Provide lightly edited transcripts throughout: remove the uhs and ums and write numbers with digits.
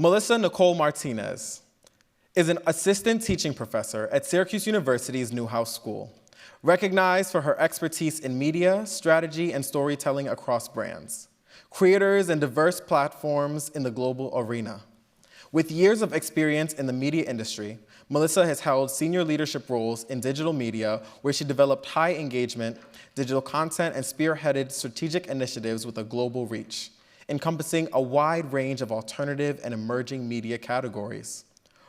Melissa Nicole Martinez is an assistant teaching professor at Syracuse University's Newhouse School, recognized for her expertise in media, strategy, and storytelling across brands, creators, and diverse platforms in the global arena. With years of experience in the media industry, Melissa has held senior leadership roles in digital media, where she developed high engagement digital content and spearheaded strategic initiatives with a global reach, encompassing a wide range of alternative and emerging media categories.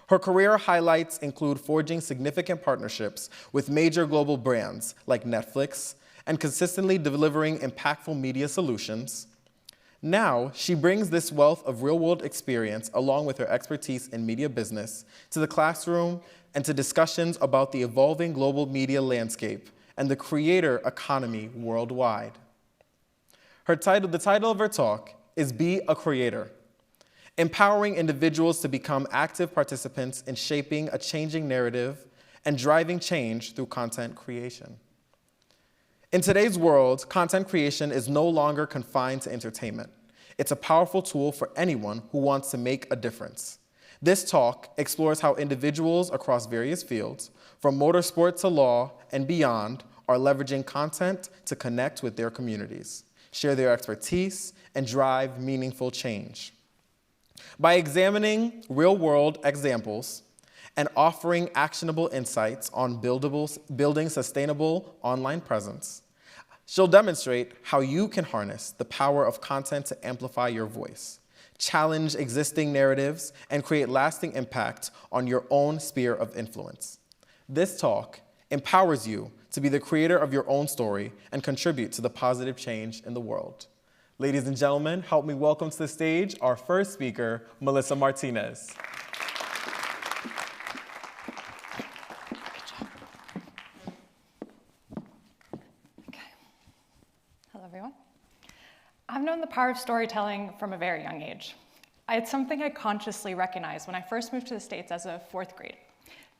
Her career highlights include forging significant partnerships with major global brands like Netflix and consistently delivering impactful media solutions. Now, she brings this wealth of real-world experience along with her expertise in media business to the classroom and to discussions about the evolving global media landscape and the creator economy worldwide. The title of her talk is Be a Creator, empowering individuals to become active participants in shaping a changing narrative and driving change through content creation. In today's world, content creation is no longer confined to entertainment. It's a powerful tool for anyone who wants to make a difference. This talk explores how individuals across various fields, from motorsport to law and beyond, are leveraging content to connect with their communities, share their expertise, and drive meaningful change. By examining real-world examples and offering actionable insights on building sustainable online presence, she'll demonstrate how you can harness the power of content to amplify your voice, challenge existing narratives, and create lasting impact on your own sphere of influence. This talk empowers you to be the creator of your own story and contribute to the positive change in the world. Ladies and gentlemen, help me welcome to the stage our first speaker, Melissa Martinez. Hello, everyone. I've known the power of storytelling from a very young age. It's something I consciously recognized when I first moved to the States as a 4th grade.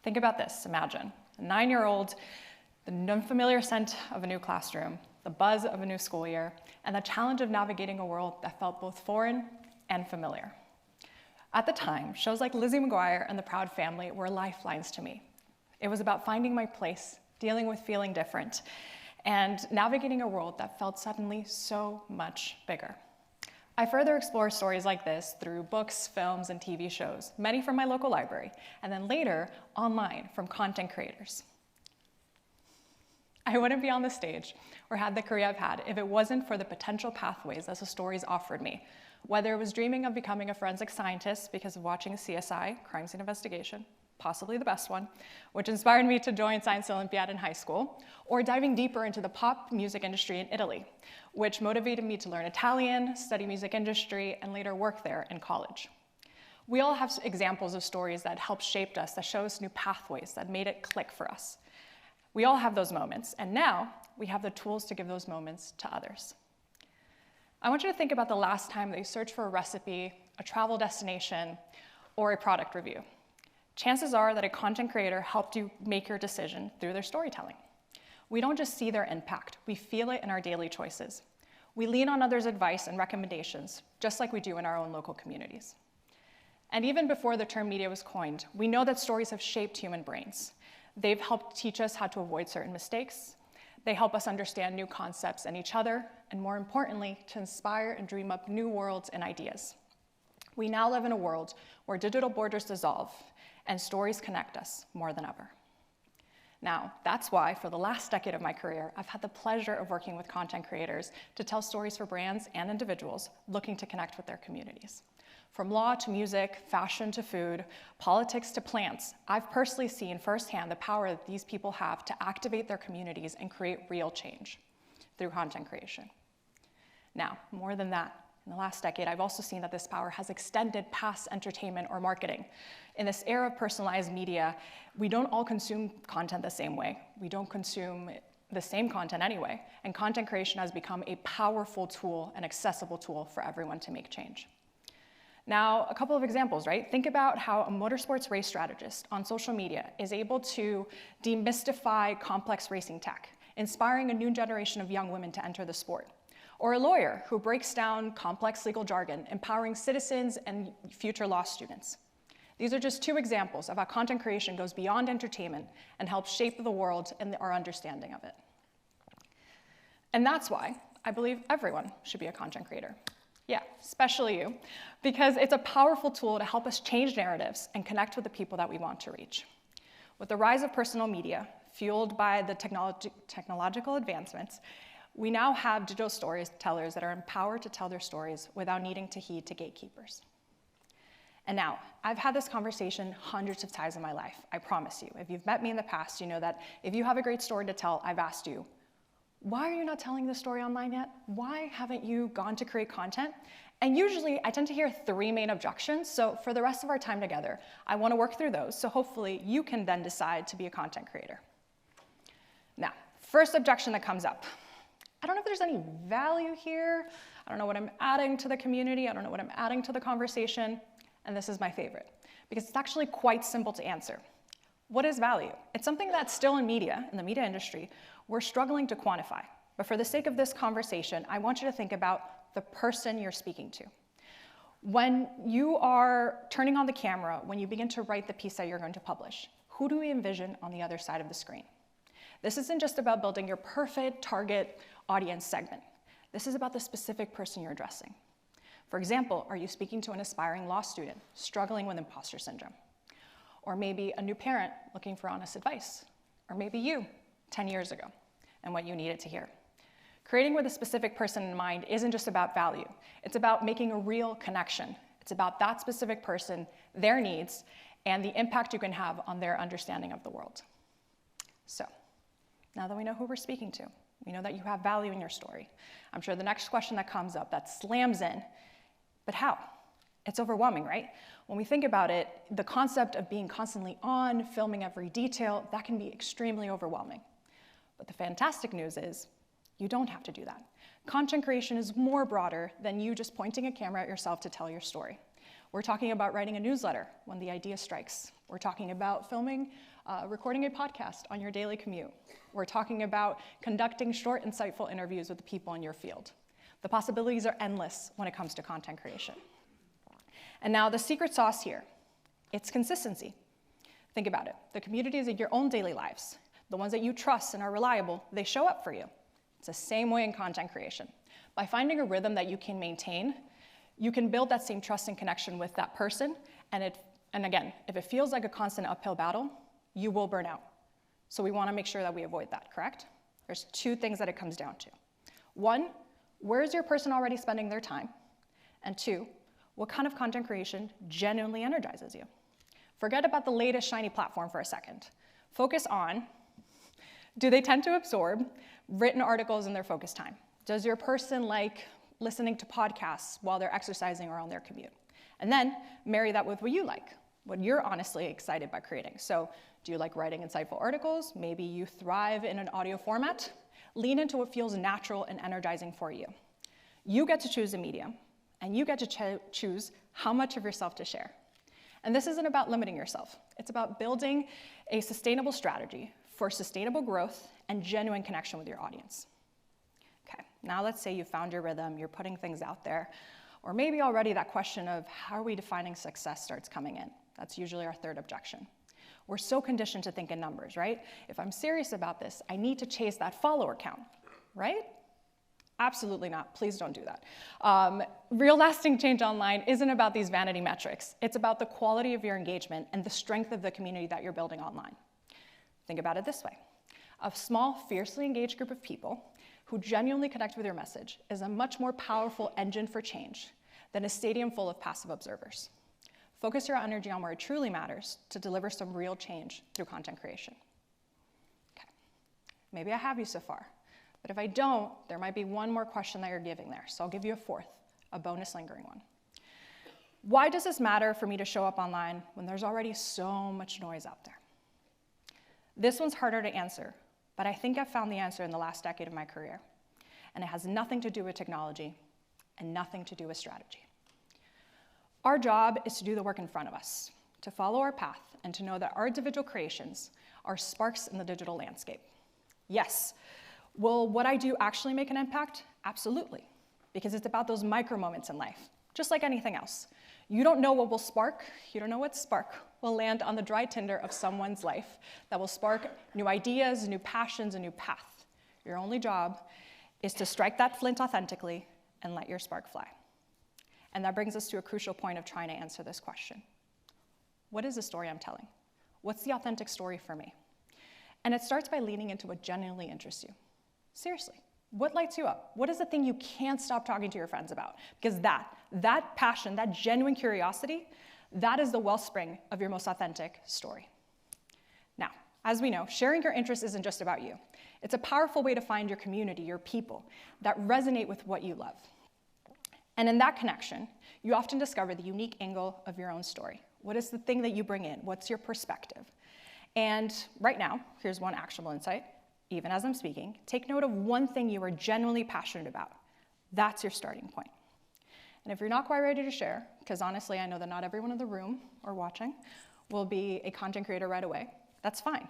Think about this, imagine a 9-year-old, the unfamiliar scent of a new classroom, the buzz of a new school year, and the challenge of navigating a world that felt both foreign and familiar. At the time, shows like Lizzie McGuire and The Proud Family were lifelines to me. It was about finding my place, dealing with feeling different, and navigating a world that felt suddenly so much bigger. I further explore stories like this through books, films, and TV shows, many from my local library, and then later online from content creators. I wouldn't be on the stage or had the career I've had if it wasn't for the potential pathways that the stories offered me, whether it was dreaming of becoming a forensic scientist because of watching CSI, Crime Scene Investigation, possibly the best one, which inspired me to join Science Olympiad in high school, or diving deeper into the pop music industry in Italy, which motivated me to learn Italian, study music industry, and later work there in college. We all have examples of stories that helped shape us, that show us new pathways, that made it click for us. We all have those moments, and now we have the tools to give those moments to others. I want you to think about the last time that you searched for a recipe, a travel destination, or a product review. Chances are that a content creator helped you make your decision through their storytelling. We don't just see their impact, we feel it in our daily choices. We lean on others' advice and recommendations, just like we do in our own local communities. And even before the term media was coined, we know that stories have shaped human brains. They've helped teach us how to avoid certain mistakes. They help us understand new concepts and each other, and more importantly, to inspire and dream up new worlds and ideas. We now live in a world where digital borders dissolve and stories connect us more than ever. Now, that's why for the last decade of my career, I've had the pleasure of working with content creators to tell stories for brands and individuals looking to connect with their communities. From law to music, fashion to food, politics to plants, I've personally seen firsthand the power that these people have to activate their communities and create real change through content creation. Now, more than that, in the last decade, I've also seen that this power has extended past entertainment or marketing. In this era of personalized media, we don't all consume content the same way. We don't consume the same content anyway, and content creation has become a powerful tool, an accessible tool for everyone to make change. Now, a couple of examples, right? Think about how a motorsports race strategist on social media is able to demystify complex racing tech, inspiring a new generation of young women to enter the sport. or a lawyer who breaks down complex legal jargon, empowering citizens and future law students. These are just two examples of how content creation goes beyond entertainment and helps shape the world and our understanding of it. And that's why I believe everyone should be a content creator. Yeah, especially you, because it's a powerful tool to help us change narratives and connect with the people that we want to reach. With the rise of personal media, fueled by the technological advancements, we now have digital storytellers that are empowered to tell their stories without needing to heed to gatekeepers. And now, I've had this conversation hundreds of times in my life, I promise you. If you've met me in the past, you know that if you have a great story to tell, I've asked you, why are you not telling this story online yet? Why haven't you gone to create content? And usually, I tend to hear three main objections, so for the rest of our time together, I want to work through those, so hopefully you can then decide to be a content creator. Now, first objection that comes up. I don't know if there's any value here. I don't know what I'm adding to the community. I don't know what I'm adding to the conversation. And this is my favorite, because it's actually quite simple to answer. What is value? It's something that's still in media, in the media industry, we're struggling to quantify. But for the sake of this conversation, I want you to think about the person you're speaking to. When you are turning on the camera, when you begin to write the piece that you're going to publish, who do we envision on the other side of the screen? This isn't just about building your perfect target audience segment. This is about the specific person you're addressing. For example, are you speaking to an aspiring law student struggling with imposter syndrome? Or maybe a new parent looking for honest advice? Or maybe you, 10 years ago, and what you needed to hear. Creating with a specific person in mind isn't just about value. It's about making a real connection. It's about that specific person, their needs, and the impact you can have on their understanding of the world. So, now that we know who we're speaking to, we know that you have value in your story, I'm sure the next question that comes up that slams in, but how? It's overwhelming, right? When we think about it, the concept of being constantly on, filming every detail, that can be extremely overwhelming. But the fantastic news is, you don't have to do that. Content creation is more broader than you just pointing a camera at yourself to tell your story. We're talking about writing a newsletter when the idea strikes. We're talking about filming, recording a podcast on your daily commute. We're talking about conducting short, insightful interviews with the people in your field. The possibilities are endless when it comes to content creation. And now the secret sauce here, it's consistency. Think about it. The communities in your own daily lives, the ones that you trust and are reliable, they show up for you. It's the same way in content creation. By finding a rhythm that you can maintain, you can build that same trust and connection with that person. And again, if it feels like a constant uphill battle, you will burn out. So we want to make sure that we avoid that, correct? There's two things that it comes down to. One, where is your person already spending their time? And two, what kind of content creation genuinely energizes you? Forget about the latest shiny platform for a second. Focus on, do they tend to absorb written articles in their focus time? Does your person like listening to podcasts while they're exercising or on their commute? And then marry that with what you like, what you're honestly excited by creating. So do you like writing insightful articles? Maybe you thrive in an audio format. Lean into what feels natural and energizing for you. You get to choose the medium, and you get to choose how much of yourself to share. And this isn't about limiting yourself. It's about building a sustainable strategy for sustainable growth and genuine connection with your audience. Okay, now let's say you found your rhythm, you're putting things out there, or maybe already that question of how are we defining success starts coming in. That's usually our third objection. We're so conditioned to think in numbers, right? If I'm serious about this, I need to chase that follower count, right? Absolutely not. Please don't do that. Real lasting change online isn't about these vanity metrics. It's about the quality of your engagement and the strength of the community that you're building online. Think about it this way. A small, fiercely engaged group of people who genuinely connect with your message is a much more powerful engine for change than a stadium full of passive observers. Focus your energy on where it truly matters to deliver some real change through content creation. Okay, maybe I have you so far, but if I don't, there might be one more question that you're giving there, so I'll give you a fourth, a bonus lingering one. Why does this matter for me to show up online when there's already so much noise out there? This one's harder to answer, but I think I've found the answer in the last decade of my career, and it has nothing to do with technology and nothing to do with strategy. Our job is to do the work in front of us, to follow our path, and to know that our individual creations are sparks in the digital landscape. Yes, will what I do actually make an impact? Absolutely. because it's about those micro moments in life, just like anything else. You don't know what will spark, you don't know what spark will land on the dry tinder of someone's life that will spark new ideas, new passions, a new path. Your only job is to strike that flint authentically and let your spark fly. And that brings us to a crucial point of trying to answer this question. What is the story I'm telling? What's the authentic story for me? And it starts by leaning into what genuinely interests you. Seriously, what lights you up? What is the thing you can't stop talking to your friends about? Because that passion, that genuine curiosity, that is the wellspring of your most authentic story. Now, as we know, sharing your interests isn't just about you. It's a powerful way to find your community, your people, that resonate with what you love. And in that connection, you often discover the unique angle of your own story. What is the thing that you bring in? What's your perspective? And right now, here's one actionable insight. Even as I'm speaking, take note of one thing you are genuinely passionate about. That's your starting point. And if you're not quite ready to share, because honestly, I know that not everyone in the room or watching will be a content creator right away, that's fine.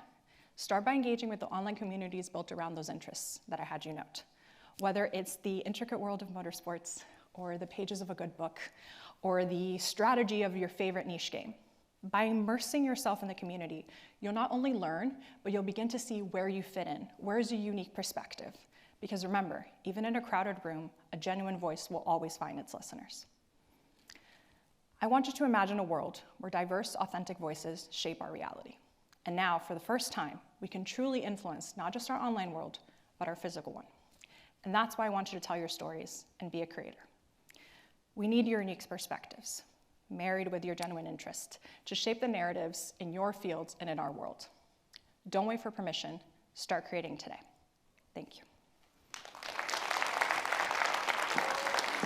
Start by engaging with the online communities built around those interests that I had you note. Whether it's the intricate world of motorsports, or the pages of a good book, or the strategy of your favorite niche game. By immersing yourself in the community, you'll not only learn, but you'll begin to see where you fit in, where's your unique perspective. Because remember, even in a crowded room, a genuine voice will always find its listeners. I want you to imagine a world where diverse, authentic voices shape our reality. And now, for the first time, we can truly influence not just our online world, but our physical one. And that's why I want you to tell your stories and be a creator. We need your unique perspectives, married with your genuine interest, to shape the narratives in your fields and in our world. Don't wait for permission. Start creating today. Thank you.